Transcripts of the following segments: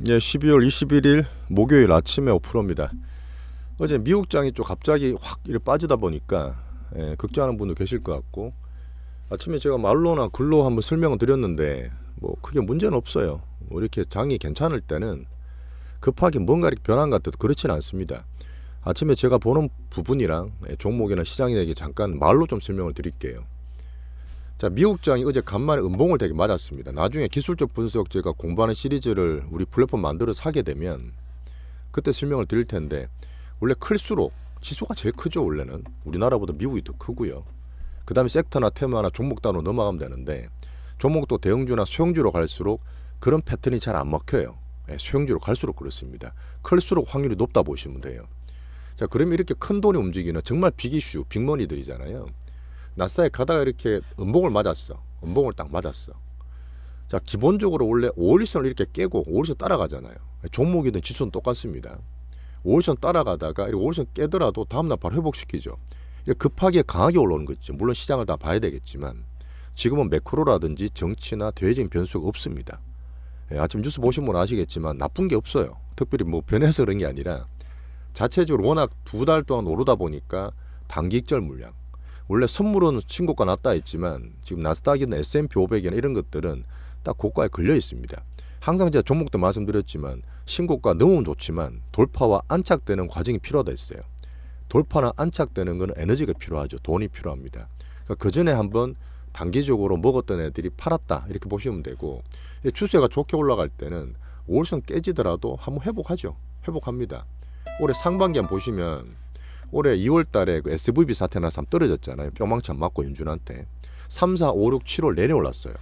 예, 12월 21일 목요일 아침에 오프로입니다. 어제 미국장이 좀 갑자기 확 이렇게 빠지다 보니까 걱정하는 분도 계실 것 같고, 아침에 제가 말로나 글로 한번 설명을 드렸는데 뭐 크게 문제는 없어요. 뭐 이렇게 장이 괜찮을 때는 급하게 뭔가 이렇게 변한 것 같아도 그렇지는 않습니다. 아침에 제가 보는 부분이랑 종목이나 시장에 잠깐 말로 좀 설명을 드릴게요. 자, 미국장이 어제 간만에 음봉을 되게 맞았습니다. 나중에 기술적 분석 제가 공부하는 시리즈를 우리 플랫폼 만들어서 하게 되면 그때 설명을 드릴 텐데, 원래 클수록 지수가 제일 크죠. 원래는 우리나라보다 미국이 더 크고요. 그 다음에 섹터나 테마나 종목 단으로 넘어가면 되는데, 종목도 대형주나 소형주로 갈수록 그런 패턴이 잘 안 먹혀요. 소형주로 갈수록 그렇습니다. 클수록 확률이 높다 보시면 돼요. 자, 그러면 이렇게 큰 돈이 움직이는 정말 빅이슈, 빅머니들이잖아요. 나스닥에 가다가 이렇게 음봉을 맞았어. 음봉을 딱 맞았어. 자, 기본적으로 원래 5일선을 이렇게 깨고 5일선 따라가잖아요. 종목이든 지수는 똑같습니다. 5일선 따라가다가 5일선 깨더라도 다음날 바로 회복시키죠. 급하게 강하게 올라오는 거 있죠. 물론 시장을 다 봐야 되겠지만 지금은 매크로라든지 정치나 대외적인 변수가 없습니다. 아침 뉴스 보신 분은 아시겠지만 나쁜 게 없어요. 특별히 뭐 변해서 그런 게 아니라 자체적으로 워낙 두 달 동안 오르다 보니까 단기익절 물량, 원래 선물은 신고가 났다 했지만 지금 나스닥이나 S&P 500이나 이런 것들은 딱 고가에 걸려 있습니다. 항상 제가 종목도 말씀드렸지만 신고가 넘으면 좋지만 돌파와 안착되는 과정이 필요하다 했어요. 돌파나 안착되는 것은 에너지가 필요하죠. 돈이 필요합니다. 그러니까 그 전에 한번 단기적으로 먹었던 애들이 팔았다 이렇게 보시면 되고, 추세가 좋게 올라갈 때는 5일선 깨지더라도 한번 회복하죠. 회복합니다. 올해 상반기 한번 보시면 올해 2월 달에 그 SVB 사태 나서 한번 떨어졌잖아요. 뿅망치 안 맞고 윤준한테 3, 4, 5, 6, 7월 내내 올랐어요.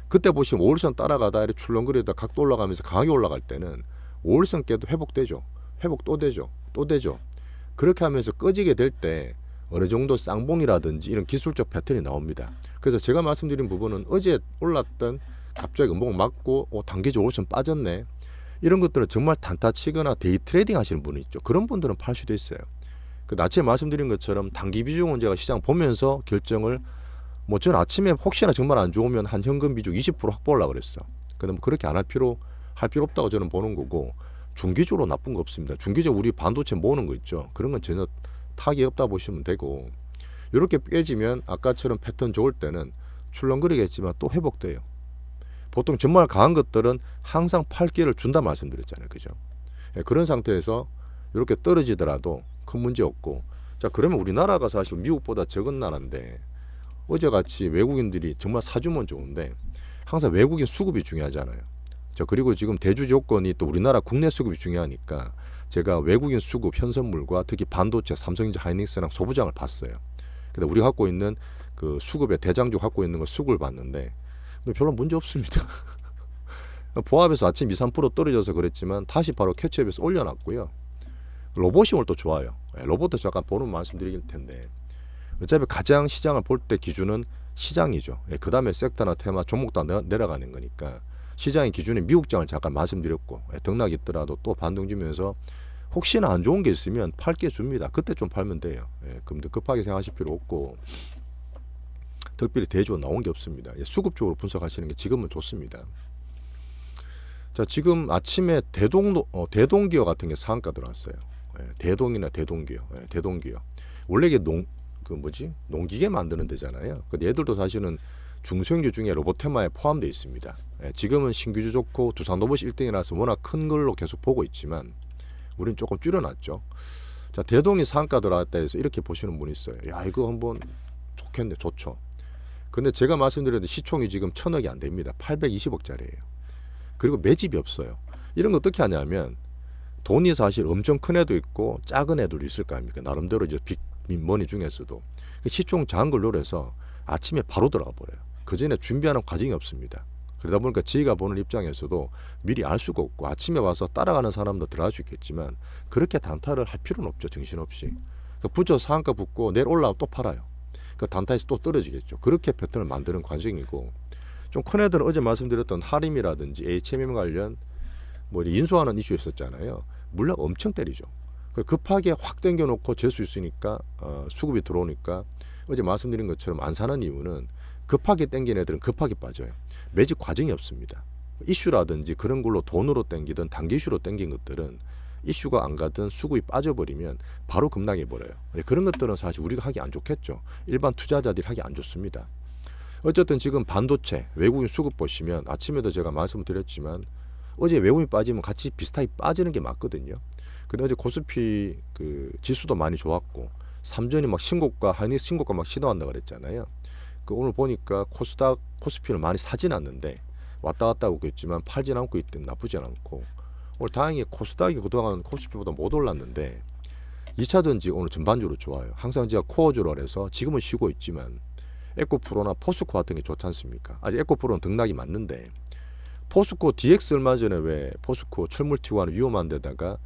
그때 보시면 5일선 따라가다 이렇게 출렁거리다 각도 올라가면서 강하게 올라갈 때는 5일선 깨도 회복되죠. 회복 또 되죠. 또 되죠. 그렇게 하면서 꺼지게 될 때 어느 정도 쌍봉이라든지 이런 기술적 패턴이 나옵니다. 그래서 제가 말씀드린 부분은 어제 올랐던 갑자기 음봉 맞고 단기적으로 좀 빠졌네, 이런 것들은 정말 단타 치거나 데이 트레이딩 하시는 분이 있죠. 그런 분들은 팔 수도 있어요. 그 아침에 말씀드린 것처럼 단기 비중은 제가 시장 보면서 결정을, 뭐 저는 아침에 혹시나 정말 안 좋으면 한 현금 비중 20% 확보하려고 그랬어. 근데 뭐 그렇게 안 할 필요 없다고 저는 보는 거고, 중기적으로 나쁜 거 없습니다. 중기적 우리 반도체 모으는 거 있죠. 그런 건 전혀 타격이 없다 보시면 되고, 이렇게 깨지면 아까처럼 패턴 좋을 때는 출렁거리겠지만 또 회복돼요. 보통 정말 강한 것들은 항상 팔 기회를 준다 말씀드렸잖아요. 그죠? 그런 상태에서 이렇게 떨어지더라도 큰 문제 없고, 자, 그러면 우리나라가 사실 미국보다 적은 나라인데 어제같이 외국인들이 정말 사주면 좋은데 항상 외국인 수급이 중요하잖아요. 자, 그리고 지금 대주 조건이 또 우리나라 국내 수급이 중요하니까 제가 외국인 수급 현선물과 특히 반도체, 삼성전자, 하이닉스랑 소부장을 봤어요. 근데 우리가 갖고 있는 그 수급의 대장주 갖고 있는 거 수급을 봤는데 별로 문제 없습니다. 보합에서 아침 2, 3% 떨어져서 그랬지만 다시 바로 캐치업해서 올려놨고요. 로봇이 오늘 또 좋아요. 로봇도 잠깐 보는 말씀드릴 텐데, 어차피 가장 시장을 볼 때 기준은 시장이죠. 그 다음에 섹터나 테마, 종목 다 내려가는 거니까 시장의 기준에 미국장을 잠깐 말씀드렸고, 등락이 있더라도 또 반등 주면서 혹시나 안 좋은 게 있으면 팔게 줍니다. 그때 좀 팔면 돼요. 그럼 급하게 생각하실 필요 없고, 특별히 대주가 나온 게 없습니다. 수급적으로 분석하시는 게 지금은 좋습니다. 자, 지금 아침에 대동기어 같은 게 상한가 들어왔어요. 대동이나 대동기어, 대동기어. 원래 이게 농기계 만드는 데잖아요. 근데 얘들도 사실은 중소형주 중에 로봇 테마에 포함되어 있습니다. 지금은 신규주 좋고 두산로봇이 1등이라서 워낙 큰 걸로 계속 보고 있지만 우리는 조금 줄여놨죠. 자, 대동이 상한가 들어왔다 해서 이렇게 보시는 분이 있어요. 야, 이거 한번 좋겠네. 좋죠. 근데 제가 말씀드렸는데 시총이 지금 1,000억이 안 됩니다. 820억짜리예요. 그리고 매집이 없어요. 이런 거 어떻게 하냐면, 돈이 사실 엄청 큰 애도 있고 작은 애들도 있을 거 아닙니까? 나름대로 이제 빅머니 중에서도 시총 작은 걸 노려서 아침에 바로 들어가 버려요. 그 전에 준비하는 과정이 없습니다. 그러다 보니까 저희가 보는 입장에서도 미리 알 수가 없고, 아침에 와서 따라가는 사람도 들어갈 수 있겠지만 그렇게 단타를 할 필요는 없죠. 정신없이. 붙여 상한가 붙고 내일 올라오면 또 팔아요. 그 단타에서 또 떨어지겠죠. 그렇게 패턴을 만드는 과정이고, 좀 큰 애들은 어제 말씀드렸던 하림이라든지 HMM 관련 뭐 인수하는 이슈 있었잖아요. 물량 엄청 때리죠. 급하게 확 당겨놓고 재수 있으니까 수급이 들어오니까 어제 말씀드린 것처럼 안 사는 이유는 급하게 당긴 애들은 급하게 빠져요. 매집 과정이 없습니다. 이슈라든지 그런 걸로 돈으로 땡기든 단기 이슈로 땡긴 것들은 이슈가 안 가든 수급이 빠져버리면 바로 급락해 버려요. 그런 것들은 사실 우리가 하기 안 좋겠죠. 일반 투자자들이 하기 안 좋습니다. 어쨌든 지금 반도체 외국인 수급 보시면 아침에도 제가 말씀드렸지만 어제 외국인 빠지면 같이 비슷하게 빠지는 게 맞거든요. 근데 어제 코스피 그 지수도 많이 좋았고 삼전이 막 신고가 하이닉 신고가 막 시도한다 그랬잖아요. 그 오늘 보니까 코스닥 코스피를 많이 사진 않는데 왔다 갔다 하고 있지만 팔진 않고 있기 때문에 나쁘지 않고 오늘 다행히 코스닥이 그동안 코스피보다 못 올랐는데 2차전지 오늘 전반적으로 좋아요. 항상 제가 코어주라 해서 지금은 쉬고 있지만 에코프로나 포스코 같은 게 좋지 않습니까? 아직 에코프로는 등락이 맞는데 포스코 DX 얼마 전에 왜 포스코 철물 튀고 하는 위험한 데다가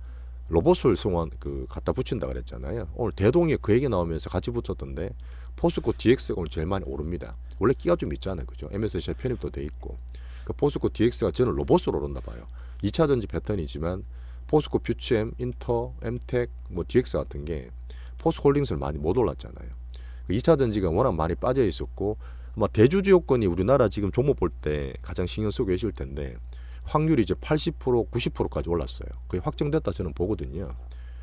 로봇을 성원 그 갖다 붙인다 그랬잖아요. 오늘 대동이 그 얘기 나오면서 같이 붙었던데 포스코 DX가 오늘 제일 많이 오릅니다. 원래 끼가 좀 있잖아요, 그죠? MSCI 편입도 돼 있고 그 포스코 DX가 저는 로봇으로 오른다 봐요. 2차 전지 패턴이지만 포스코 퓨치엠, 인터, 엠텍, 뭐 DX 같은 게 포스코홀딩스를 많이 못 올랐잖아요. 2차 전지가 워낙 많이 빠져 있었고 아마 대주주 요건이 우리나라 지금 종목 볼 때 가장 신경 쓰고 계실 텐데 확률이 이제 80%, 90%까지 올랐어요. 그게 확정됐다 저는 보거든요.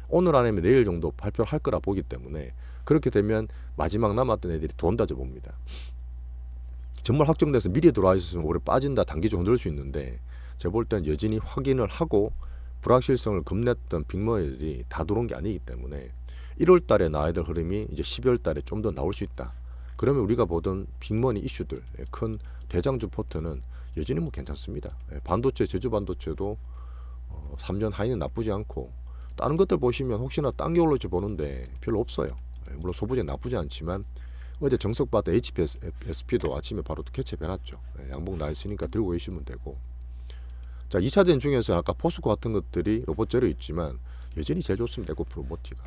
오늘 아니면 내일 정도 발표를 할 거라 보기 때문에 그렇게 되면 마지막 남았던 애들이 돈 다져 봅니다. 정말 확정돼서 미리 들어와 있으면 오래 빠진다 단기적으로 흔들 수 있는데 제가 볼 때는 여전히 확인을 하고 불확실성을 겁냈던 빅머니들이 다 들어온 게 아니기 때문에 1월 달에 나와야 될 흐름이 이제 12월 달에 좀 더 나올 수 있다. 그러면 우리가 보던 빅머니 이슈들 큰 대장주 포트는 여전히 뭐 괜찮습니다. 반도체 제주 반도체도 3년 하이는 나쁘지 않고 다른 것들 보시면 혹시나 딴 게 올라올지 보는데 별로 없어요. 물론 소부재 나쁘지 않지만 어제 정석바다 HPSP도 아침에 바로 개체 배놨죠. 양봉 나 있으니까 들고 계시면 되고. 자, 2차전 중에서 아까 포스코 같은 것들이 로봇 재료 있지만 여전히 제일 좋습니다. 에코프로 모티가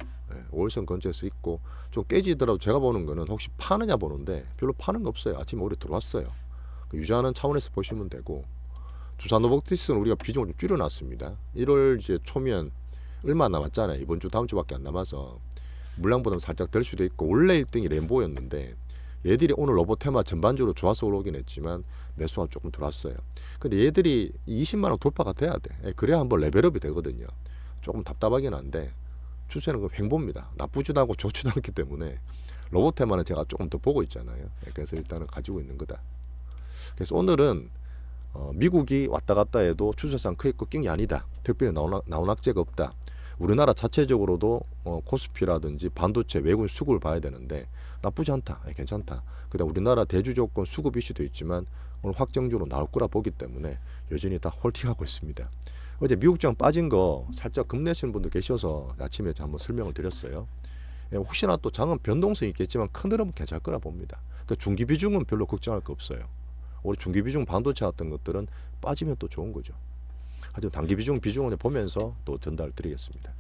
5일선 근처에서 있고 좀 깨지더라도 제가 보는 거는 혹시 파느냐 보는데 별로 파는 거 없어요. 아침에 오래 들어왔어요. 유지하는 차원에서 보시면 되고 두산 로보틱스는 우리가 비중을 좀 줄여놨습니다. 1월 이제 초면 얼마 남았잖아요. 이번 주 다음 주밖에 안 남아서 물량보다는 살짝 될 수도 있고 원래 1등이 램보였는데 얘들이 오늘 로봇 테마 전반적으로 좋아서 올라오긴 했지만 매수가 조금 들어왔어요. 근데 얘들이 20만 원 돌파가 돼야 돼. 그래야 한번 레벨업이 되거든요. 조금 답답하긴 한데 추세는 그 횡보입니다. 나쁘지도 않고 좋지도 않기 때문에 로봇 테마는 제가 조금 더 보고 있잖아요. 그래서 일단은 가지고 있는 거다. 그래서 오늘은 미국이 왔다 갔다 해도 추세상 크게 꺾인 게 아니다. 특별히 나온 악재가 없다. 우리나라 자체적으로도 코스피라든지 반도체 외국인 수급을 봐야 되는데 나쁘지 않다. 괜찮다. 그다음 우리나라 대주 조건 수급 이슈도 있지만 오늘 확정적으로 나올 거라 보기 때문에 여전히 다 홀딩하고 있습니다. 어제 미국장 빠진 거 살짝 급내시는 분들 계셔서 아침에 한번 설명을 드렸어요. 혹시나 또 장은 변동성이 있겠지만 큰 흐름은 괜찮을 거라 봅니다. 그러니까 중기 비중은 별로 걱정할 거 없어요. 우리 중기 비중 반도체 같은 것들은 빠지면 또 좋은 거죠. 하지만 단기 비중을 보면서 또 전달 드리겠습니다.